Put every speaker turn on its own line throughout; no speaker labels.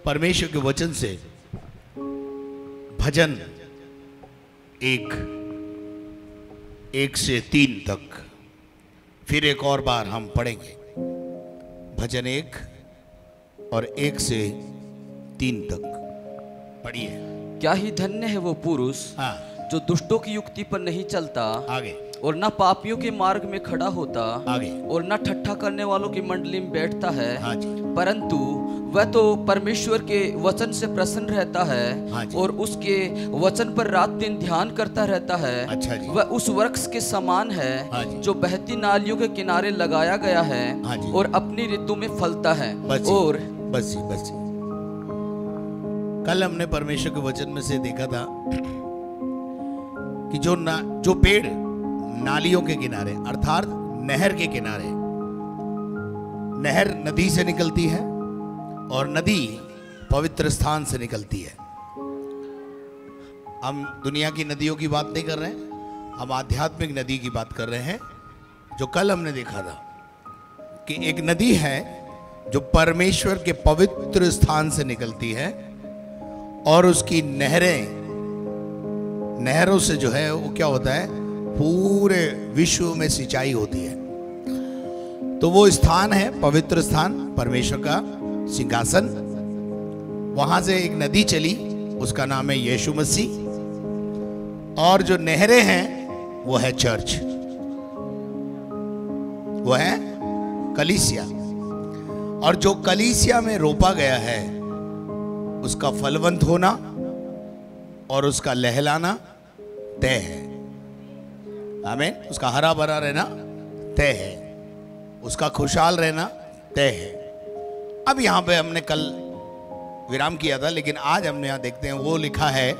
परमेश्वर के वचन से भजन 1 से 3 तक फिर एक और बार हम पढ़ेंगे। भजन 1 और 1 से 3 तक पढ़िए।
क्या ही धन्य है वो पुरुष
हाँ,
जो दुष्टों की युक्ति पर नहीं चलता
आगे
और न पापियों के मार्ग में खड़ा होता
आगे।
और न ठट्ठा करने वालों की मंडली में बैठता है।
हाँ जी।
परंतु वह तो परमेश्वर के वचन से प्रसन्न रहता है।
हाँ जी।
और उसके वचन पर रात दिन ध्यान करता रहता है।
अच्छा जी।
वह उस वृक्ष के समान है
हाँ जी।
जो बहती नालियों के किनारे लगाया गया है।
हाँ जी।
और अपनी ऋतु में फलता है।
बस
और
बस कल हमने परमेश्वर के वचन में से देखा था कि जो पेड़ नालियों के किनारे अर्थात नहर के किनारे, नहर नदी से निकलती है और नदी पवित्र स्थान से निकलती है। हम दुनिया की नदियों की बात नहीं कर रहे हैं, हम आध्यात्मिक नदी की बात कर रहे हैं। जो कल हमने देखा था कि एक नदी है जो परमेश्वर के पवित्र स्थान से निकलती है और उसकी नहरों से जो है वो क्या होता है, पूरे विश्व में सिंचाई होती है। तो वो स्थान है पवित्र स्थान, परमेश्वर का सिंहासन। वहां से एक नदी चली, उसका नाम है यीशु मसीह। और जो नहरें हैं वो है चर्च, वो है कलीसिया। और जो कलीसिया में रोपा गया है उसका फलवंत होना और उसका लहलाना तय है। आमीन। उसका हरा भरा रहना तय है, उसका खुशहाल रहना तय है। अब यहां पे हमने कल विराम किया था, लेकिन आज हमने यहां देखते हैं वो लिखा है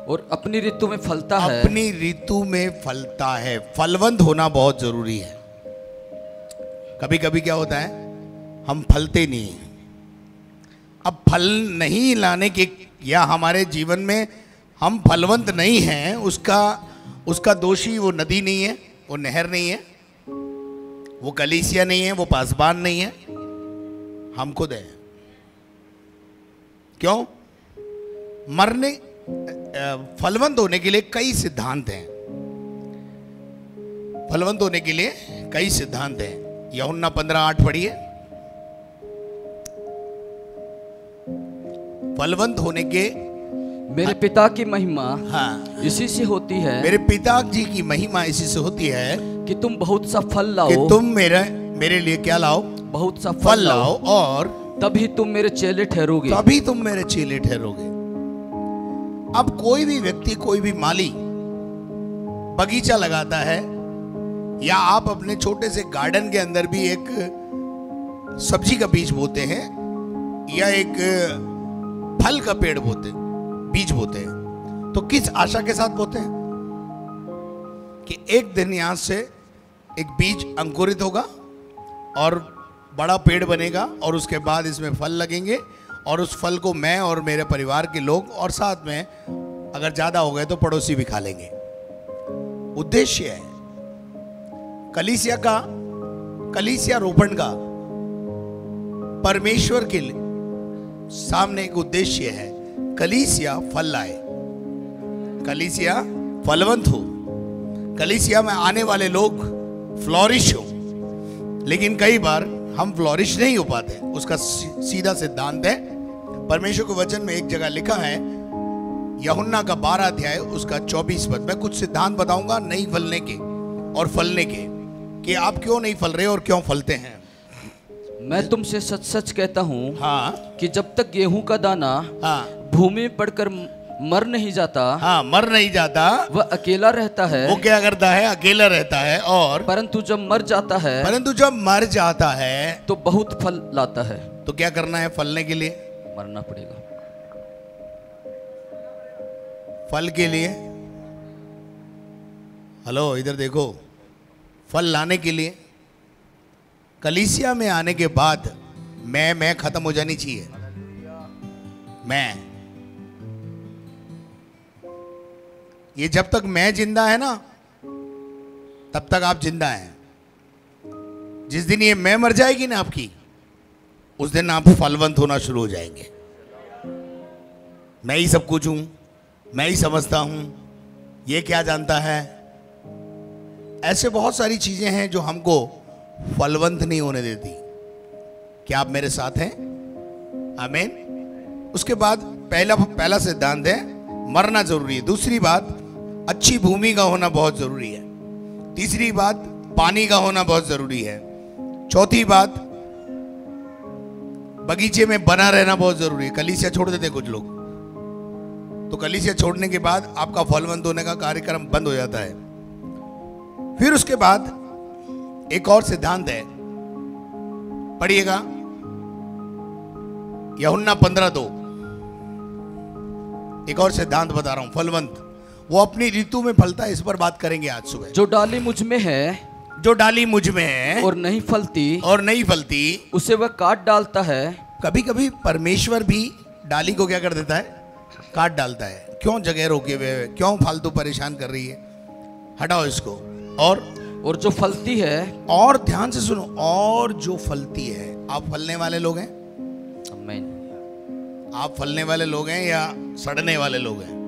और अपनी ऋतु में फलता है।
अपनी ऋतु में फलता है। फलवंत होना बहुत जरूरी है। कभी कभी क्या होता है, हम फलते नहीं हैं। अब फल नहीं लाने के या हमारे जीवन में हम फलवंत नहीं हैं, उसका दोषी वो नदी नहीं है, वो नहर नहीं है, वो कलीसिया नहीं है, वो पासबान नहीं है, हम खुद हैं। क्यों? फलवंत होने के लिए कई सिद्धांत हैं। फलवंत होने के लिए कई सिद्धांत हैं। यूहन्ना 15:8 पढ़िए। फलवंत होने के
मेरे पिता की महिमा
हाँ
इसी से होती है।
मेरे पिता जी की महिमा इसी से होती है
कि तुम बहुत सा फल लाओ।
कि तुम मेरे लिए क्या लाओ?
बहुत सा
फल लाओ, और
तभी तुम मेरे चेले ठहरोगे।
तभी तुम मेरे चेले ठहरोगे। अब कोई भी व्यक्ति, कोई भी माली बगीचा लगाता है, या आप अपने छोटे से गार्डन के अंदर भी एक सब्जी का बीज बोते हैं या एक फल का पेड़ बीज बोते हैं, तो किस आशा के साथ बोते हैं कि एक दिन यहां से एक बीज अंकुरित होगा और बड़ा पेड़ बनेगा और उसके बाद इसमें फल लगेंगे और उस फल को मैं और मेरे परिवार के लोग और साथ में अगर ज्यादा हो गए तो पड़ोसी भी खा लेंगे। उद्देश्य है कलीसिया रोपण का परमेश्वर के सामने एक उद्देश्य है, कलीसिया फल लाए, कलीसिया फलवंत हो, कलीसिया में आने वाले लोग फ्लोरिश हो। लेकिन कई बार हम फ्लोरिश नहीं हो पाते। उसका सीधा सिद्धांत है परमेश्वर के वचन में। एक जगह लिखा है यूहन्ना का 12 अध्याय उसका 24 पद। मैं कुछ सिद्धांत बताऊंगा नहीं फलने के और फलने के, कि आप क्यों नहीं फल रहे और क्यों फलते हैं।
मैं तुमसे सच सच कहता हूँ
हाँ
कि जब तक गेहूं का दाना
हाँ
भूमि में पड़कर मर नहीं जाता,
हाँ मर नहीं जाता,
वह अकेला रहता है।
वो क्या करता है? अकेला रहता है। और
परंतु जब मर जाता है तो बहुत फल लाता है।
तो क्या करना है फलने के लिए?
मरना पड़ेगा।
फल के लिए, हेलो इधर देखो, फल लाने के लिए कलीसिया में आने के बाद मैं खत्म हो जानी चाहिए। ये जब तक मैं जिंदा है ना तब तक आप जिंदा हैं। जिस दिन ये मैं मर जाएगी ना आपकी, उस दिन आप फलवंत होना शुरू हो जाएंगे। मैं ही सब कुछ हूं, मैं ही समझता हूं, ये क्या जानता है। ऐसे बहुत सारी चीजें हैं जो हमको फलवंत नहीं होने देती। क्या आप मेरे साथ हैं? आमीन। उसके बाद पहला सिद्धांत है मरना जरूरी है। दूसरी बात, अच्छी भूमि का होना बहुत जरूरी है। तीसरी बात, पानी का होना बहुत जरूरी है। चौथी बात, बगीचे में बना रहना बहुत जरूरी है। कलीसिया छोड़ देते कुछ लोग, तो कलीसिया छोड़ने के बाद आपका फलवंत होने का कार्यक्रम बंद हो जाता है। फिर उसके बाद एक और सिद्धांत है, पढ़िएगा यूहन्ना 15:2। एक और सिद्धांत बता रहा हूं, फलवंत, वो अपनी ऋतु में फलता है। इस पर बात करेंगे आज सुबह।
जो डाली मुझ में है,
जो डाली मुझ में है
और नहीं फलती उसे वह काट डालता है। कभी
कभी परमेश्वर भी डाली को क्या कर देता है? काट डालता है। क्यों जगह रोके हुए, क्यों फालतू परेशान कर रही है, हटाओ इसको। और
जो फलती है,
और ध्यान से सुनो, और जो फलती है। आप फलने वाले लोग हैं?
आमीन।
आप फलने वाले लोग हैं या सड़ने वाले लोग हैं?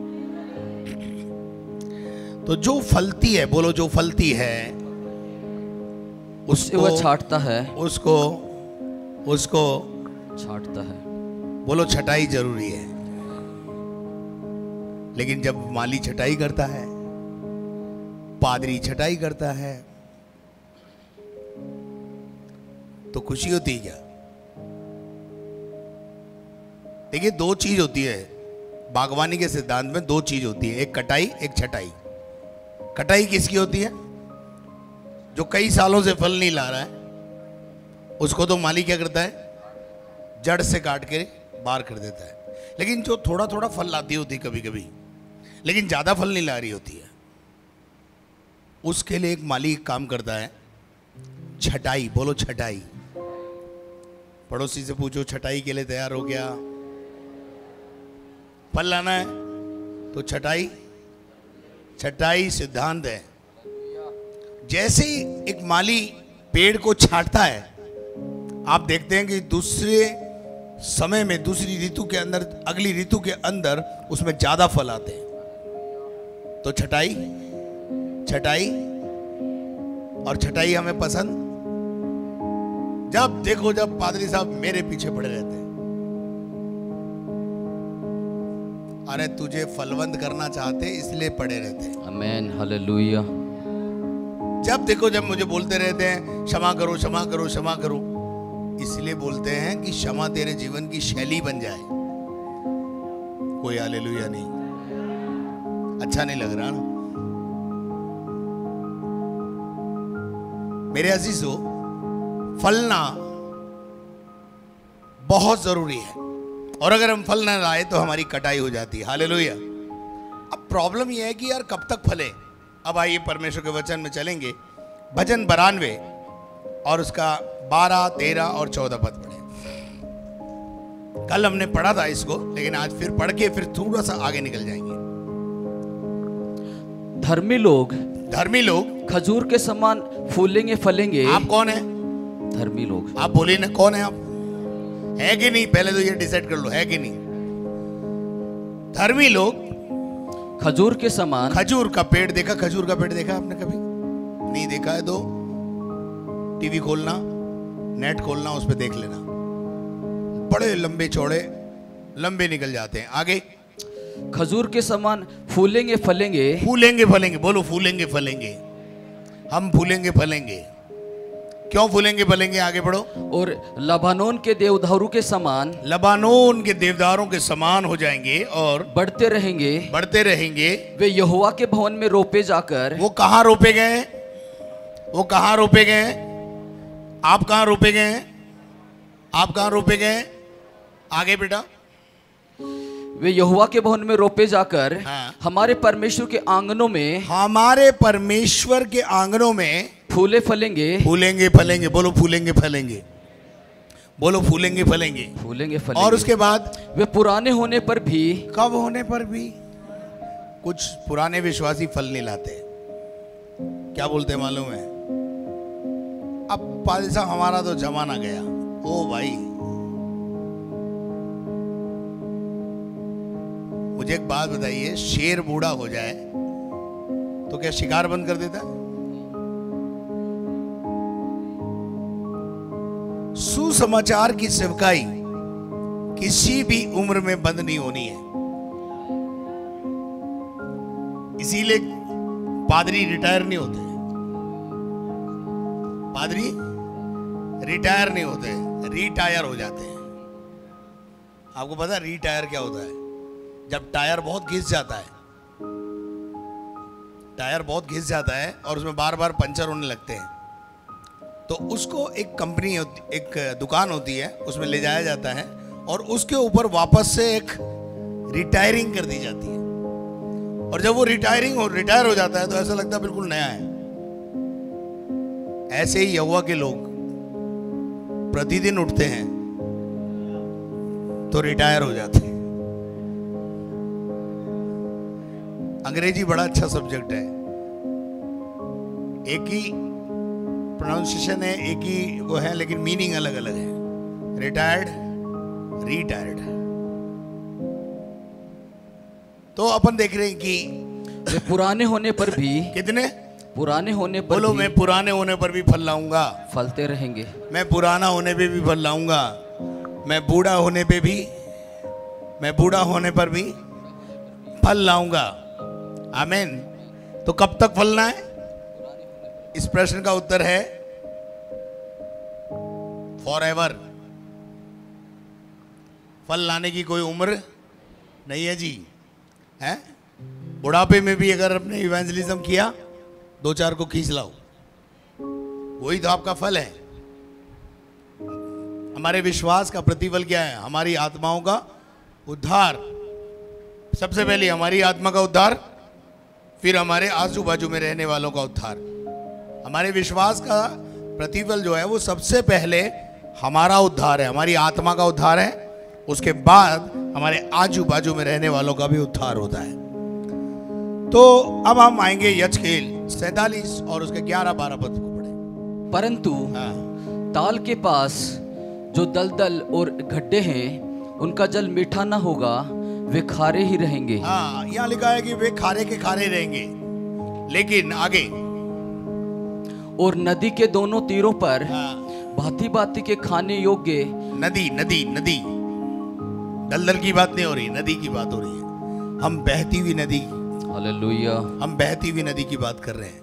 तो जो फलती है, बोलो जो फलती है,
उसको वह छांटता है।
उसको
छांटता है।
बोलो छटाई जरूरी है। लेकिन जब माली छटाई करता है, पादरी छटाई करता है, तो खुशी होती है क्या? देखिए, दो चीज होती है बागवानी के सिद्धांत में। दो चीज होती है, एक कटाई, एक छटाई। कटाई किसकी होती है? जो कई सालों से फल नहीं ला रहा है, उसको तो माली क्या करता है? जड़ से काट के बाहर कर देता है। लेकिन जो थोड़ा थोड़ा फल लाती होती कभी कभी, लेकिन ज्यादा फल नहीं ला रही होती है, उसके लिए एक माली काम करता है, छटाई। बोलो छटाई। पड़ोसी से पूछो, छटाई के लिए तैयार हो गया? फल लाना है तो छटाई सिद्धांत है। जैसे ही एक माली पेड़ को छांटता है, आप देखते हैं कि दूसरे समय में, दूसरी ऋतु के अंदर, अगली ऋतु के अंदर उसमें ज्यादा फल आते हैं। तो छटाई और छटाई हमें पसंद। जब देखो, जब पादरी साहब मेरे पीछे पड़े रहते हैं, अरे तुझे फलवंत करना चाहते इसलिए पड़े रहते हैं।
आमीन, हालेलुया।
जब देखो, जब मुझे बोलते रहते हैं क्षमा करो क्षमा करो क्षमा करो, इसलिए बोलते हैं कि क्षमा तेरे जीवन की शैली बन जाए। कोई हालेलुया नहीं? अच्छा नहीं लग रहा ना? मेरे अजीजों, फलना बहुत जरूरी है, और अगर हम फल ना लाए तो हमारी कटाई हो जाती है। हालेलुया। अब प्रॉब्लम यह है कि यार कब तक फले। अब आइए परमेश्वर के वचन में चलेंगे। भजन 92 और उसका 12, 13 और 14 पद पढ़े। कल हमने पढ़ा था इसको, लेकिन आज फिर पढ़ के फिर थोड़ा सा आगे निकल जाएंगे।
धर्मी लोग खजूर के समान फूलेंगे फलेंगे।
आप कौन है?
धर्मी लोग।
आप बोलिए ना, कौन है आप? है कि नहीं? पहले तो ये डिसाइड कर लो, है कि नहीं? धर्मी लोग
खजूर के समान।
खजूर का पेड़ देखा? खजूर का पेड़ देखा आपने कभी? नहीं देखा है तो टीवी खोलना, नेट खोलना, उस पर देख लेना। बड़े लंबे चौड़े, लंबे निकल जाते हैं। आगे,
खजूर के समान फूलेंगे फलेंगे।
फूलेंगे फलेंगे, बोलो फूलेंगे फलेंगे। हम फूलेंगे फलेंगे। क्यों फूलेंगे फलेंगे? आगे बढ़ो।
और लबानोन के देवदारों के समान।
लबानोन के देवदारों के समान हो जाएंगे और
बढ़ते रहेंगे। वे यहोवा के भवन में रोपे जाकर।
वो कहाँ रोपे गए? वो कहाँ रोपे गए? आप कहाँ रोपे गए? आप कहाँ रोपे गए? आगे बेटा।
वे यहोवा के भवन में रोपे जाकर। हाँ। हमारे परमेश्वर के आंगनों में।
हमारे परमेश्वर के आंगनों में
फूले फलेंगे।
फूलेंगे फलेंगे। बोलो फूलेंगे फलेंगे। बोलो फूलेंगे फलेंगे।
फूलेंगे फलेंगे।
और उसके बाद वे
पुराने होने पर भी।
कब होने पर भी? कुछ पुराने विश्वासी फल नहीं लाते। क्या बोलते मालूम है? अब पादरी साहब हमारा तो जमाना गया। ओ भाई, मुझे एक बात बताइए, शेर बूढ़ा हो जाए तो क्या शिकार बंद कर देता है? सुसमाचार की सेवकाई किसी भी उम्र में बंद नहीं होनी है। इसीलिए पादरी रिटायर नहीं होते, पादरी रिटायर नहीं होते, रिटायर हो जाते हैं। आपको पता है रिटायर क्या होता है? जब टायर बहुत घिस जाता है, टायर बहुत घिस जाता है और उसमें बार बार पंचर होने लगते हैं, तो उसको एक कंपनी एक दुकान होती है, उसमें ले जाया जाता है और उसके ऊपर वापस से एक रिटायरिंग कर दी जाती है। और जब वो रिटायर हो जाता है तो ऐसा लगता है बिल्कुल नया है। ऐसे ही यहोवा के लोग प्रतिदिन उठते हैं तो रिटायर हो जाते हैं। अंग्रेजी बड़ा अच्छा सब्जेक्ट है, एक ही प्रोनाउंसिएशन है, एक ही वो है, लेकिन मीनिंग अलग अलग है। Retired, retired. तो अपन देख रहे हैं कि
वे पुराने होने पर भी,
कितने
पुराने होने पर
बोलो,
भी
मैं पुराने होने पर भी फल लाऊंगा,
फलते रहेंगे। मैं
पुराना होने पे भी फल लाऊंगा, मैं बूढ़ा होने पे भी, मैं बूढ़ा होने पर भी फल लाऊंगा। आमीन। तो कब तक फलना है? इस प्रश्न का उत्तर है फॉरएवर। फल लाने की कोई उम्र नहीं है जी, है? बुढ़ापे में भी अगर अपने इवेंजलिज्म किया, दो चार को खींच लाओ, वही तो आपका फल है। हमारे विश्वास का प्रतिफल क्या है? हमारी आत्माओं का उद्धार। सबसे पहले हमारी आत्मा का उद्धार, फिर हमारे आजू बाजू में रहने वालों का उद्धार। हमारे विश्वास का प्रतिफल जो है वो सबसे पहले हमारा उद्धार है, हमारी आत्मा का उद्धार है, उसके बाद हमारे आजू बाजू में रहने वालों का भी उद्धार होता है। तो अब हम आएंगे यजकेल 47 और उसके 11-12 पद को पढ़े।
परंतु ताल के पास जो दलदल और गड्ढे हैं, उनका जल मीठा ना होगा, वे खारे ही रहेंगे।
हाँ, यहाँ लिखा है कि वे खारे के खारे रहेंगे। लेकिन आगे,
और नदी के दोनों तीरों पर भांति भांति के खाने योग्य,
नदी नदी नदी, दलदल की बात नहीं हो रही, नदी की बात हो रही है। हम बहती हुई नदी,
हालेलुया,
हम बहती हुई नदी की बात कर रहे हैं।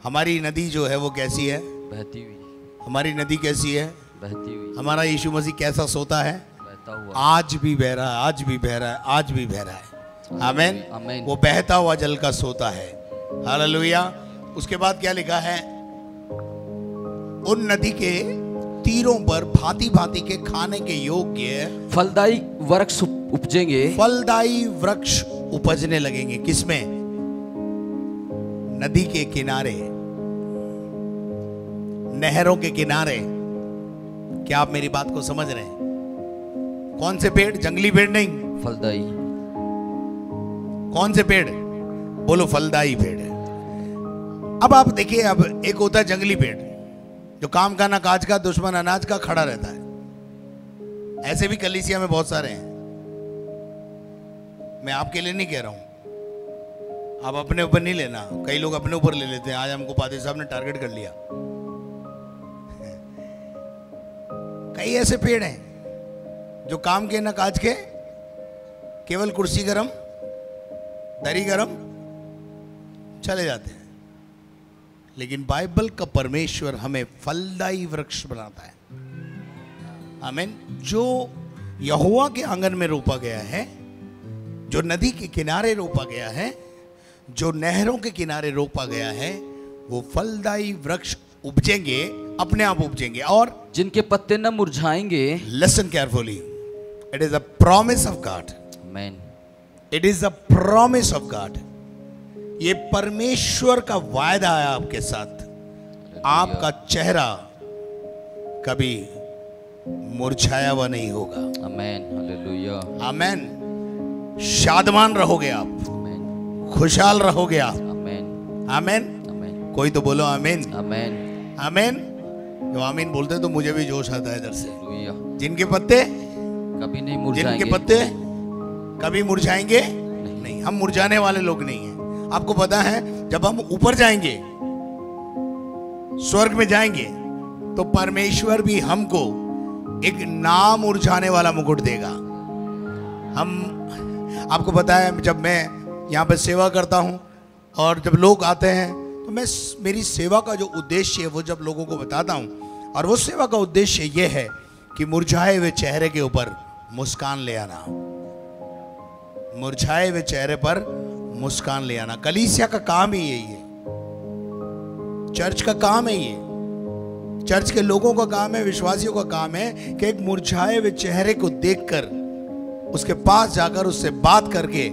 हमारी नदी जो है वो कैसी है?
बहती हुई।
हमारी नदी कैसी है?
बहती हुई।
हमारा यीशु मसीह कैसा सोता है?
बहता हुआ।
आज भी बह रहा है, आज भी बह रहा है, आज भी बह रहा है। आमीन।
आमीन।
वो बहता हुआ जल का सोता है। हालेलुया। उसके बाद क्या लिखा है? उन नदी के तीरों पर भांति भांति के खाने के योग्य
फलदायी वृक्ष उपजेंगे।
फलदायी वृक्ष उपजने लगेंगे। किसमें? नदी के किनारे, नहरों के किनारे। क्या आप मेरी बात को समझ रहे हैं? कौन से पेड़? जंगली पेड़ नहीं,
फलदायी।
कौन से पेड़? बोलो, फलदायी पेड़। अब आप देखिए, अब एक होता है जंगली पेड़ जो काम का ना काज का, दुश्मन अनाज का खड़ा रहता है। ऐसे भी कलीसिया में बहुत सारे हैं। मैं आपके लिए नहीं कह रहा हूं, आप अपने ऊपर नहीं लेना। कई लोग अपने ऊपर ले लेते हैं। आज हमको पादरी साहब ने टारगेट कर लिया। कई ऐसे पेड़ हैं जो काम के ना काज के, केवल कुर्सी गरम, दरी गरम चले जाते हैं। लेकिन बाइबल का परमेश्वर हमें फलदायी वृक्ष बनाता है। आमीन। जो यहोवा के आंगन में रोपा गया है, जो नदी के किनारे रोपा गया है, जो नहरों के किनारे रोपा गया है, वो फलदायी वृक्ष उपजेंगे, अपने आप उपजेंगे। और
जिनके पत्ते न मुरझाएंगे।
Listen carefully, it is a promise of God.
आमीन।
It is a promise of God. ये परमेश्वर का वायदा है आपके साथ। आपका चेहरा कभी मुरझाया हुआ नहीं होगा।
आमीन। हालेलुया।
आमीन। शादमान रहोगे आप,
आमीन।
खुशहाल रहोगे आप।
आमीन।
आमीन।
आमीन।
कोई तो बोलो आमीन।
आमीन।
आमीन। जो आमीन बोलते तो मुझे भी जोश आता है इधर से।
हालेलुया।
जिनके पत्ते
कभी नहीं मुरझाएंगे,
जिनके पत्ते कभी मुरझाएंगे नहीं, हम मुरझाने वाले लोग नहीं हैं। आपको पता है जब हम ऊपर जाएंगे, स्वर्ग में जाएंगे, तो परमेश्वर भी हमको एक ना मुरझाने वाला मुकुट देगा। हम, आपको पता है जब मैं यहाँ पे सेवा करता हूँ और जब लोग आते हैं तो मैं मेरी सेवा का जो उद्देश्य है वो जब लोगों को बताता हूँ, और वो सेवा का उद्देश्य ये है कि मुरझाए हुए चेहरे के ऊपर मुस्कान ले आना, मुरझाए हुए चेहरे पर मुस्कान ले आना। कलीसिया का काम ही यही है, चर्च का काम है ये, चर्च के लोगों का काम है, विश्वासियों का काम है कि एक मुरझाए हुए चेहरे को देखकर उसके पास जाकर उससे बात करके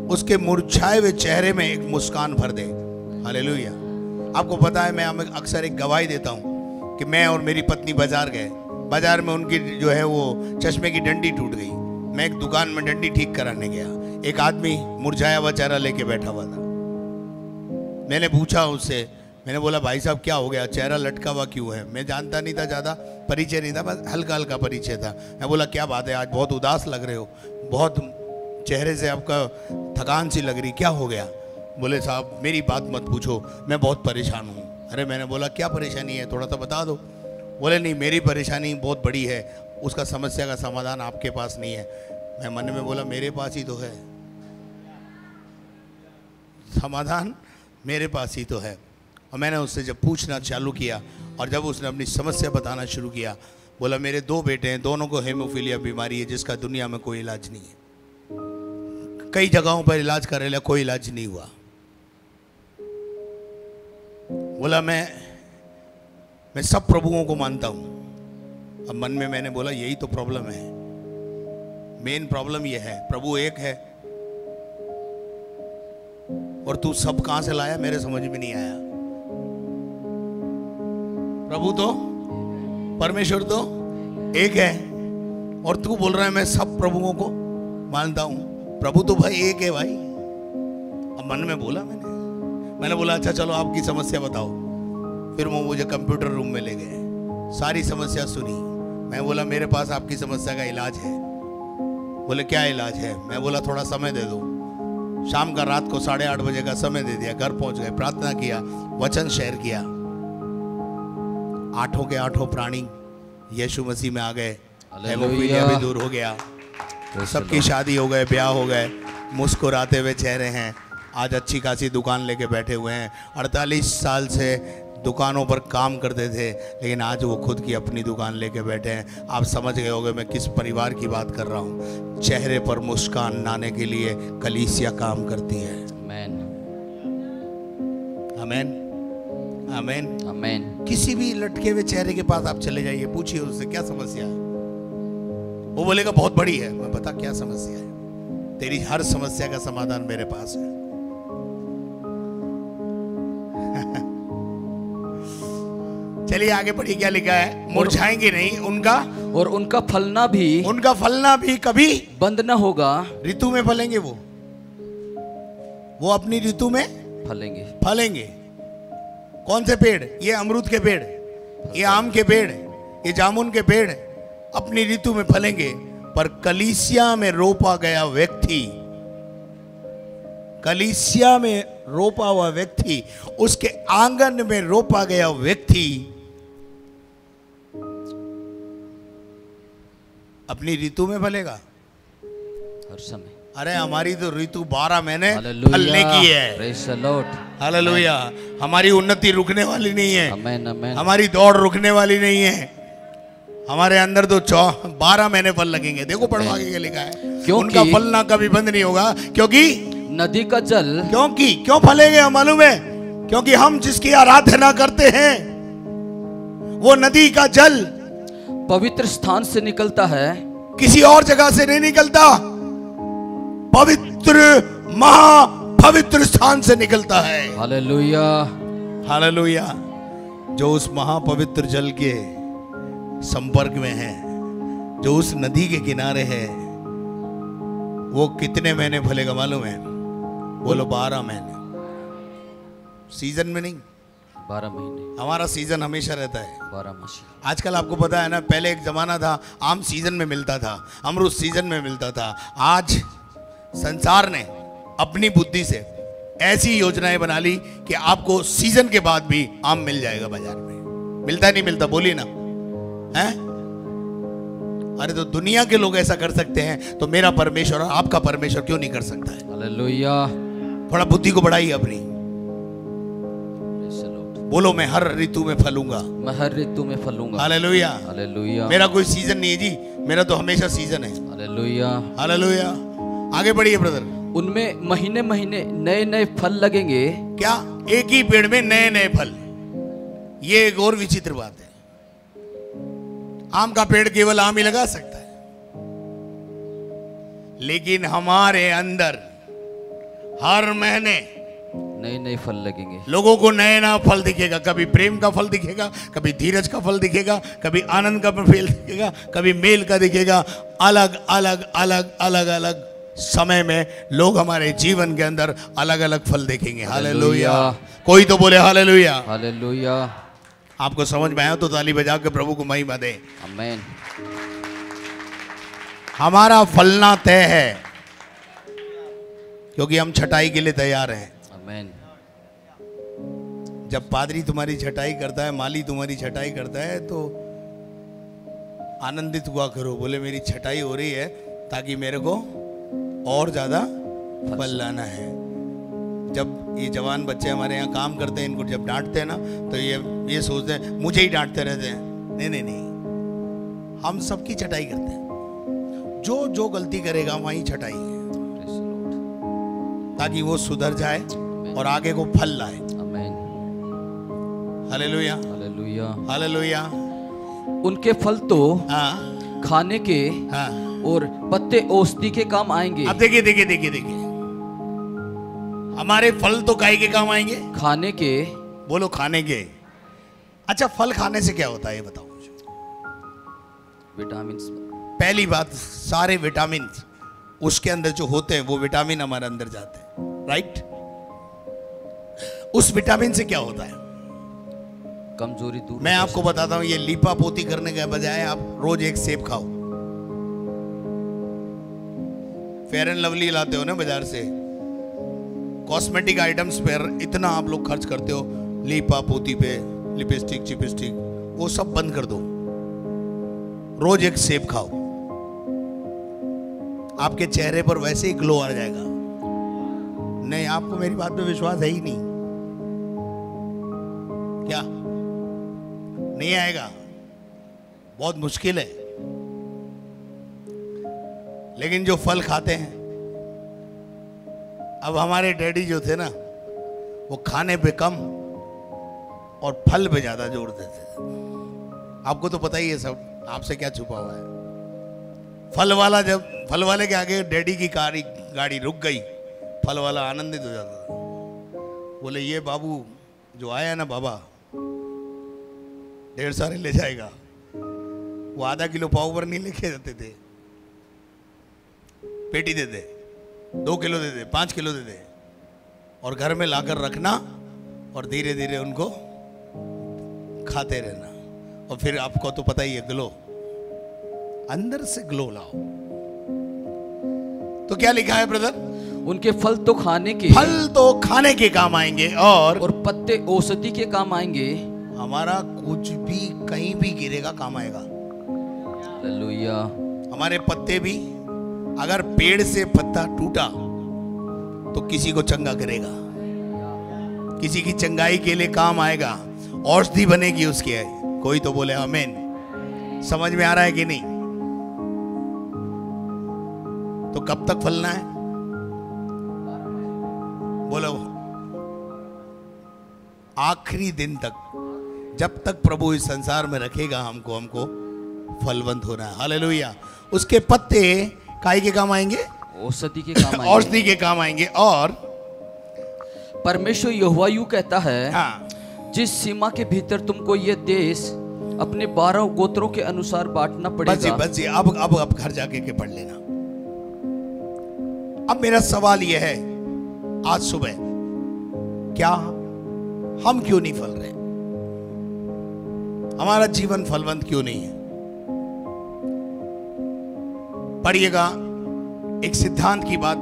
उसके मुरझाए हुए चेहरे में एक मुस्कान भर दे। हालेलुया। आपको पता है मैं अक्सर एक गवाही देता हूं कि मैं और मेरी पत्नी बाजार गए, बाजार में उनकी जो है वो चश्मे की डंडी टूट गई। मैं एक दुकान में डंडी ठीक कराने गया, एक आदमी मुरझाया हुआ चेहरा लेके बैठा हुआ था। मैंने पूछा उससे, मैंने बोला भाई साहब क्या हो गया, चेहरा लटका हुआ क्यों है? मैं जानता नहीं था, ज़्यादा परिचय नहीं था, बस हल्का हल्का परिचय था। मैं बोला क्या बात है, आज बहुत उदास लग रहे हो, बहुत चेहरे से आपका थकान सी लग रही, क्या हो गया? बोले साहब मेरी बात मत पूछो, मैं बहुत परेशान हूँ। अरे मैंने बोला क्या परेशानी है, थोड़ा सा बता दो। बोले नहीं मेरी परेशानी बहुत बड़ी है, उसका समस्या का समाधान आपके पास नहीं है। मैं मन में बोला मेरे पास ही तो है, समाधान मेरे पास ही तो है। और मैंने उससे जब पूछना चालू किया और जब उसने अपनी समस्या बताना शुरू किया, बोला मेरे 2 बेटे हैं, दोनों को हेमोफीलिया बीमारी है जिसका दुनिया में कोई इलाज नहीं है। कई जगहों पर इलाज कर रहे, कोई इलाज नहीं हुआ। बोला मैं सब प्रभुओं को मानता हूं। अब मन में मैंने बोला यही तो प्रॉब्लम है, मेन प्रॉब्लम यह है, प्रभु एक है और तू सब कहां से लाया, मेरे समझ में नहीं आया। प्रभु तो, परमेश्वर तो एक है और तू बोल रहा है मैं सब प्रभुओं को मानता हूं। प्रभु तो भाई एक है भाई। अब मन में बोला मैंने बोला अच्छा चलो आपकी समस्या बताओ। फिर वो मुझे कंप्यूटर रूम में ले गए, सारी समस्या सुनी। मैं बोला मेरे पास आपकी समस्या का इलाज है। बोले क्या इलाज है? मैं बोला थोड़ा समय दे दो। शाम का रात को 8:30 बजे का समय दे दिया, घर पहुंच गए, प्रार्थना किया, वचन शेयर किया। 8 के 8 प्राणी यीशु मसीह में आ गए, हेमोफीलिया भी दूर हो गया, सबकी शादी हो गए, ब्याह हो गए, मुस्कुराते हुए चेहरे हैं। आज अच्छी खासी दुकान लेके बैठे हुए हैं। 48 साल से दुकानों पर काम करते थे, लेकिन आज वो खुद की अपनी दुकान लेके बैठे हैं। आप समझ गए होंगे मैं किस परिवार की बात कर रहा हूँ। चेहरे पर मुस्कान लाने के लिए कलीसिया काम करती है।
आमेन,
आमेन, आमेन,
आमेन।
किसी भी लटके हुए चेहरे के पास आप चले जाइए, पूछिए उससे क्या समस्या है। वो बोलेगा बहुत बड़ी है। मैं बता क्या समस्या है? तेरी हर समस्या का समाधान मेरे पास है। चलिए आगे पढ़िए क्या लिखा है। मुरझाएंगे नहीं,
उनका फलना भी
कभी
बंद न होगा।
ऋतु में फलेंगे, वो अपनी ऋतु में फलेंगे। कौन से पेड़? ये अमरूद के पेड़, ये आम के पेड़, ये जामुन के पेड़ अपनी ऋतु में फलेंगे। पर कलीसिया में रोपा गया व्यक्ति, कलीसिया में रोपा हुआ व्यक्ति, उसके आंगन में रोपा गया व्यक्ति अपनी ऋतु में फलेगा
हर समय।
अरे हमारी तो ऋतु 12 महीने फलने की है। हालेलुया। हमारी उन्नति रुकने वाली नहीं है।
आमेन, आमेन।
हमारी दौड़ रुकने वाली नहीं है। हमारे अंदर तो 12 महीने फल लगेंगे। देखो पढ़वा के लिखा है, उनका फलना कभी बंद नहीं होगा, क्योंकि
नदी का जल।
क्यों फलेंगे हम मालूम है? क्योंकि हम जिसकी आराधना करते हैं वो नदी का जल
पवित्र स्थान से निकलता है,
किसी और जगह से नहीं निकलता। पवित्र महापवित्र स्थान से निकलता है।
Hallelujah,
hallelujah. जो उस महापवित्र जल के संपर्क में है, जो उस नदी के किनारे है, वो कितने महीने फलेगा मालूम है? बोलो 12 महीने। सीजन में नहीं,
12 महीने।
हमारा सीजन हमेशा रहता है,
12 मासी।
आजकल आपको पता है ना, पहले एक जमाना था आम सीजन में मिलता था, अमरूद सीजन में मिलता था। आज संसार ने अपनी बुद्धि से ऐसी योजनाएं बना ली कि आपको सीजन के बाद भी आम मिल जाएगा बाजार में। मिलता नहीं मिलता? बोलिए ना, हैं? अरे तो दुनिया के लोग ऐसा कर सकते हैं तो मेरा परमेश्वर और आपका परमेश्वर क्यों नहीं कर सकता है?
हालेलुया।
थोड़ा बुद्धि को बढ़ाइए अपनी। बोलो, मैं हर ऋतु में फलूंगा।
मैं हर ऋतु में फलूंगा।
हालेलुया।
हालेलुया।
मेरा कोई सीजन नहीं है जी, मेरा तो हमेशा सीजन है।
हालेलुया।
हालेलुया। आगे बढ़िए ब्रदर।
उनमें महीने महीने नए नए फल लगेंगे।
क्या? एक ही पेड़ में नए नए फल। ये एक और विचित्र बात है। आम का पेड़ केवल आम ही लगा सकता है, लेकिन हमारे अंदर हर महीने
नए नए फल लगेंगे।
लोगों को नया नया फल दिखेगा। कभी प्रेम का फल दिखेगा, कभी धीरज का फल दिखेगा, कभी आनंद का फल दिखेगा, कभी मेल का दिखेगा। अलग अलग अलग अलग अलग समय में लोग हमारे जीवन के अंदर अलग अलग फल देखेंगे। हालेलुया। कोई तो बोले हालेलुया।
हालेलुया।
आपको समझ में आया तो ताली बजा के प्रभु को महिमा दे।
आमीन।
हमारा फलना तय है, क्योंकि हम छटाई के लिए तैयार हैं।
आमीन।
जब पादरी तुम्हारी छटाई करता है, माली तुम्हारी छटाई करता है, तो आनंदित हुआ करो। बोले मेरी छटाई हो रही है ताकि मेरे को और ज्यादा फल लाना है। जब ये जवान बच्चे हमारे यहाँ काम करते हैं, इनको जब डांटते हैं ना, तो ये सोचते हैं मुझे ही डांटते रहते हैं। नहीं नहीं नहीं, हम सबकी छटाई करते हैं। जो जो गलती करेगा वहीं छटाई है, ताकि वो सुधर जाए और आगे को फल लाए।
आमीन।
हालेलुया।
हालेलुया।
हालेलुया।
उनके फल तो
हाँ
खाने के
हाँ।
और पत्ते औषधि के काम आएंगे।
अब देखिए देखिए देखिए देखिए, हमारे फल तो काय के काम आएंगे?
खाने के।
बोलो खाने के। अच्छा, फल खाने से क्या होता है ये बताओ मुझे।
विटामिन।
पहली बात, सारे विटामिन उसके अंदर जो होते हैं वो विटामिन हमारे अंदर जाते हैं, राइट? उस विटामिन से क्या होता है?
कमजोरी दूर।
मैं आपको बताता हूं, ये लीपा पोती करने के बजाय आप रोज एक सेब खाओ। फेयर एंड लवली लाते हो ना बाजार से, कॉस्मेटिक आइटम्स पर इतना आप लोग खर्च करते हो, लीपा पोती पे, लिपस्टिक चिपस्टिक, वो सब बंद कर दो। रोज एक सेब खाओ, आपके चेहरे पर वैसे ही ग्लो आ जाएगा। नहीं, आपको मेरी बात पे विश्वास है ही नहीं क्या? नहीं आएगा, बहुत मुश्किल है। लेकिन जो फल खाते हैं, अब हमारे डैडी जो थे ना, वो खाने पे कम और फल पे ज्यादा जोर देते थे। आपको तो पता ही है सब, आपसे क्या छुपा हुआ है। जब फल वाले के आगे डैडी की गाड़ी रुक गई, फल वाला आनंदित हो जाता था। बोले ये बाबू जो आया ना बाबा, ढेर सारे ले जाएगा। वो आधा किलो पाव भर नहीं लेके जाते थे, पेटी दे दे, 2 किलो दे दे, 5 किलो दे दे, और घर में लाकर रखना और धीरे धीरे उनको खाते रहना। और फिर आपको तो पता ही है, ग्लो, अंदर से ग्लो लाओ। तो क्या लिखा है ब्रदर?
उनके फल तो खाने के,
फल तो खाने के काम आएंगे और
पत्ते औषधि के काम आएंगे।
हमारा कुछ भी कहीं भी गिरेगा काम आएगा।
हालेलुया।
हमारे पत्ते भी, अगर पेड़ से पत्ता टूटा तो किसी को चंगा करेगा, किसी की चंगाई के लिए काम आएगा, औषधि बनेगी उसकी है। कोई तो बोले आमीन। समझ में आ रहा है कि नहीं? तो कब तक फलना है? बोलो आखिरी दिन तक, जब तक प्रभु इस संसार में रखेगा हमको फलवंत होना है। हालेलुया। उसके पत्ते काय के काम आएंगे?
औषधि के काम आएंगे।
औषधि के काम आएंगे। और
परमेश्वर यहोवा यूं कहता है,
हाँ,
जिस सीमा के भीतर तुमको ये देश अपने 12 गोत्रों के अनुसार बांटना पड़ेगा।
बस जी, अब घर जाके के पढ़ लेना। अब मेरा सवाल यह है, आज सुबह क्या हम क्यों नहीं फल रहे? हमारा जीवन फलवंत क्यों नहीं है? पढ़िएगा एक सिद्धांत की बात,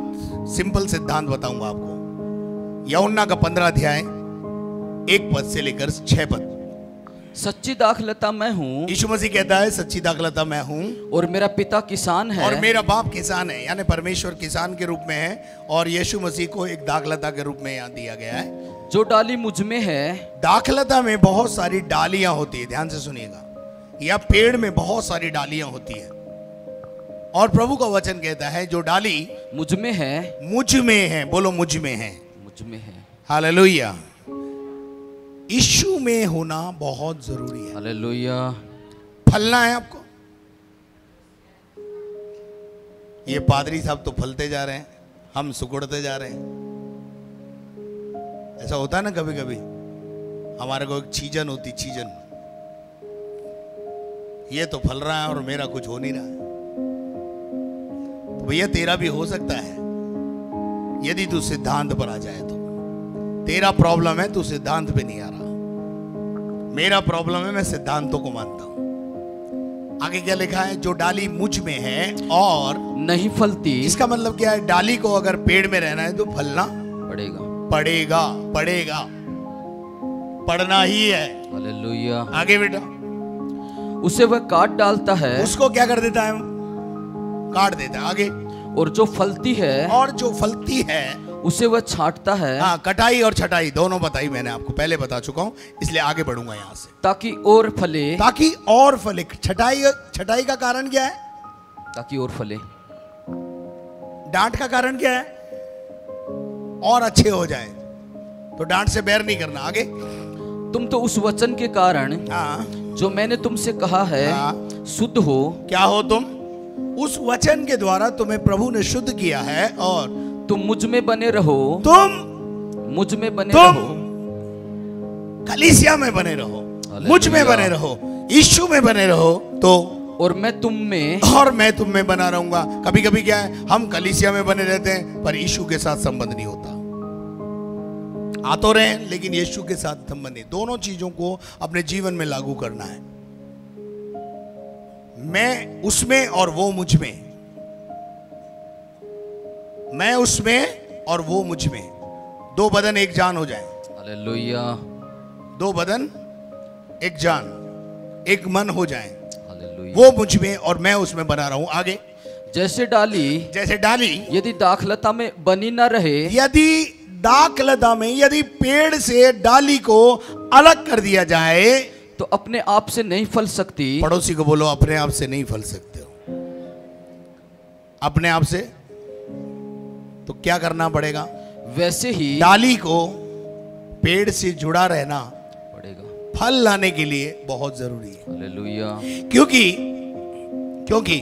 सिंपल सिद्धांत बताऊंगा आपको। यूहन्ना का 15 अध्याय 1 पद से लेकर 6 पद।
सच्ची दाखलता मैं हूँ,
यीशु मसीह कहता है सच्ची दाखलता मैं हूँ
और मेरा पिता किसान है,
और मेरा बाप किसान है। यानी परमेश्वर किसान के रूप में है और यीशु मसीह को एक दाखलता के रूप में यहाँ दिया गया है।
जो डाली मुझ में है।
दाखलता में बहुत सारी डालियां होती है, ध्यान से सुनिएगा, या पेड़ में बहुत सारी डालियां होती है। और प्रभु का वचन कहता है जो डाली
मुझ में है,
मुझ में है, बोलो मुझ में है,
मुझ में है।
हालेलुया। यीशु में होना बहुत जरूरी है।
हालेलुया।
फलना है आपको। ये पादरी साहब तो फलते जा रहे हैं, हम सुकुड़ते जा रहे हैं। ऐसा होता है ना कभी कभी, हमारे को एक चीजन होती, चीजन, ये तो फल रहा है और मेरा कुछ हो नहीं रहा है। तो भैया तेरा भी हो सकता है यदि तू सिद्धांत पर आ जाए तो। तेरा प्रॉब्लम है तू सिद्धांत पे नहीं आ रहा, मेरा प्रॉब्लम है मैं सिद्धांतों को मानता हूं। आगे क्या लिखा है? जो डाली मुझ में है और
नहीं फलती।
इसका मतलब क्या है? डाली को अगर पेड़ में रहना है तो फलना
पड़ेगा,
पड़ेगा, पड़ेगा, पढ़ना ही है।
हालेलुया।
आगे बेटा,
उसे वह काट डालता है,
उसको क्या कर देता है? काट देता है। आगे,
और जो फलती है,
और जो फलती है
उसे वह छांटता है।
हाँ, कटाई और छटाई दोनों बताई मैंने आपको, पहले बता चुका हूं, इसलिए आगे बढ़ूंगा यहां से।
ताकि और फले,
ताकि और फले। छटाई का कारण क्या है?
ताकि और फले।
डांट का कारण क्या है? और अच्छे हो जाए। तो डांट से बैर नहीं करना। आगे,
तुम तो उस वचन के कारण
हाँ,
जो मैंने तुमसे कहा है
हाँ,
शुद्ध हो।
क्या हो तुम? उस वचन के द्वारा तुम्हें प्रभु ने शुद्ध किया है और
तुम मुझ में बने रहो,
तुम
मुझ में बने
तुम
रहो,
कलीसिया में बने रहो, मुझ में बने रहो, यीशु में बने रहो, तो
और मैं तुम में,
और मैं तुम में बना रहूंगा। कभी कभी क्या है, हम कलीसिया में बने रहते हैं पर यीशु के साथ संबंध नहीं होता। आ तो रहे हैं लेकिन यीशु के साथ संबंध नहीं। दोनों चीजों को अपने जीवन में लागू करना है। मैं उसमें और वो मुझ में, मैं उसमें और वो मुझ में, दो बदन एक जान हो जाए।
हालेलुया।
दो बदन एक जान, एक मन हो जाए।
हालेलुया।
वो मुझ में और मैं उसमें बना रहूं। आगे,
जैसे डाली,
जैसे डाली
यदि दाखलता में बनी न रहे,
यदि दाखलता में, यदि पेड़ से डाली को अलग कर दिया जाए
तो अपने आप से नहीं फल सकती।
पड़ोसी को बोलो अपने आप से नहीं फल सकते हो। अपने आप से तो क्या करना पड़ेगा?
वैसे ही
डाली को पेड़ से जुड़ा रहना
पड़ेगा,
फल लाने के लिए बहुत जरूरी है।
हालेलुया।
क्योंकि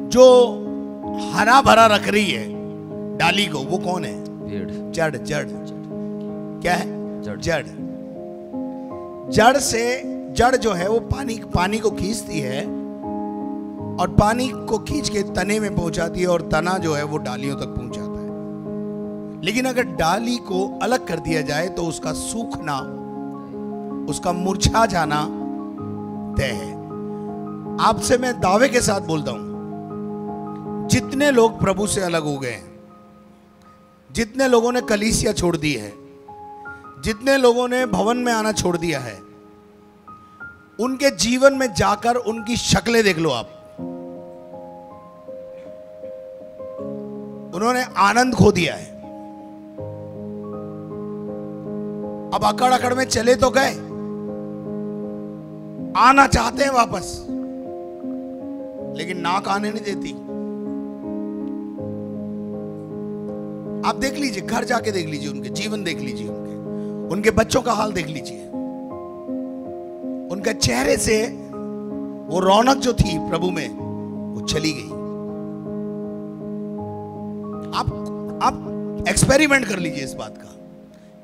जो हरा भरा रख रही है डाली को, वो कौन है?
पेड़।
जड़। जड़ क्या है?
जड़।
जड़। जड़ से, जड़ जो है वो पानी को खींचती है और पानी को खींच के तने में पहुंचाती है और तना जो है वो डालियों तक पहुंचाता है। लेकिन अगर डाली को अलग कर दिया जाए तो उसका सूखना, उसका मुरझा जाना तय है। आपसे मैं दावे के साथ बोलता हूं, जितने लोग प्रभु से अलग हो गए हैं, जितने लोगों ने कलीसिया छोड़ दी है, जितने लोगों ने भवन में आना छोड़ दिया है, उनके जीवन में जाकर उनकी शक्लें देख लो आप। उन्होंने आनंद खो दिया है। अब अकड़ अकड़ में चले तो गए, आना चाहते हैं वापस, लेकिन नाक आने नहीं देती। आप देख लीजिए, घर जाके देख लीजिए, उनके जीवन देख लीजिए, उनके बच्चों का हाल देख लीजिए। उनके चेहरे से वो रौनक जो थी प्रभु में वो चली गई। आप एक्सपेरिमेंट कर लीजिए इस बात का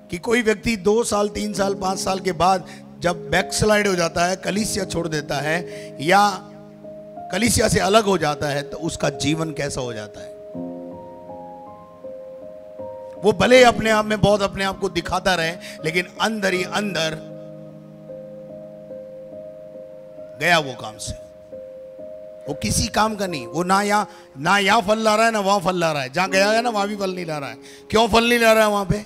कि कोई व्यक्ति 2 साल 3 साल 5 साल के बाद जब बैकस्लाइड हो जाता है, कलीसिया छोड़ देता है या कलीसिया से अलग हो जाता है, तो उसका जीवन कैसा हो जाता है। वो भले अपने आप में बहुत अपने आप को दिखाता रहे, लेकिन अंदर ही अंदर गया वो काम से, वो किसी काम का नहीं, वो ना यहाँ फल ला रहा है ना वहां फल ला रहा है, जहां गया है ना वहां भी फल नहीं ला रहा है। क्यों फल नहीं ला रहा है वहां पे?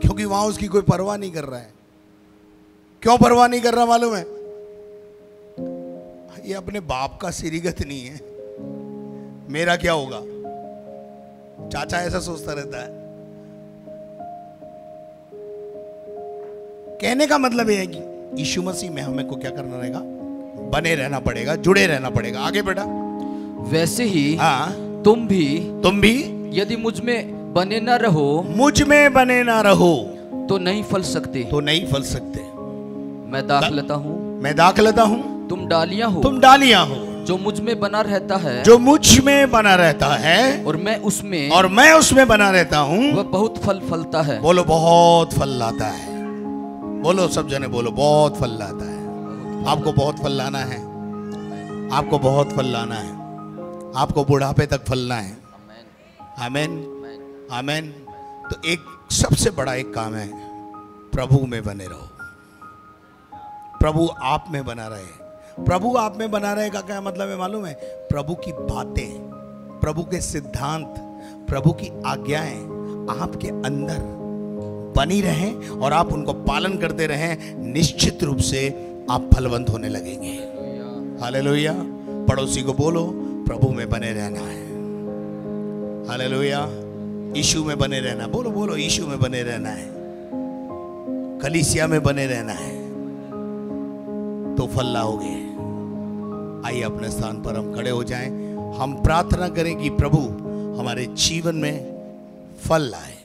क्योंकि वहां उसकी कोई परवाह नहीं कर रहा है। क्यों परवाह नहीं कर रहा मालूम है? ये अपने बाप का सिरीगत नहीं है, मेरा क्या होगा। चाचा ऐसा सोचता रहता है। कहने का मतलब यह है कि यीशु मसीह में हमें को क्या करना रहेगा? बने रहना पड़ेगा, जुड़े रहना पड़ेगा। आगे बेटा।
वैसे ही
हाँ,
तुम भी यदि मुझ में बने न रहो,
मुझ में बने ना रहो
तो नहीं फल सकते।
तो नहीं फल सकते।
मैं दाखलता हूँ,
मैं दाखलता हूँ,
तुम डालियां हो।
तुम डालियां हो।
जो मुझ में बना रहता है,
जो मुझ में बना रहता है
और मैं उसमें
बना रहता हूँ,
वह बहुत फल फलता है।
बोलो बहुत फल लाता है। बोलो सब जने बोलो बहुत फल लाता है। आपको बहुत फल लाना है, आपको बहुत फल लाना है, आपको बुढ़ापे तक फलना है। आमीन, आमीन। तो एक सबसे बड़ा एक काम है, प्रभु में बने रहो। प्रभु आप में बना रहे। प्रभु आप में बना रहे का क्या मतलब है मालूम है? प्रभु की बातें, प्रभु के सिद्धांत, प्रभु की आज्ञाएं आपके अंदर बनी रहें और आप उनको पालन करते रहें। निश्चित रूप से आप फलवंत होने लगेंगे। हालेलुया। पड़ोसी को बोलो प्रभु में बने रहना है। हालेलुया। यीशु में बने रहना। बोलो बोलो यीशु में बने रहना है, कलीसिया में बने रहना है, तो फल लाओगे। आइए अपने स्थान पर हम खड़े हो जाएं। हम प्रार्थना करें कि प्रभु हमारे जीवन में फल लाए।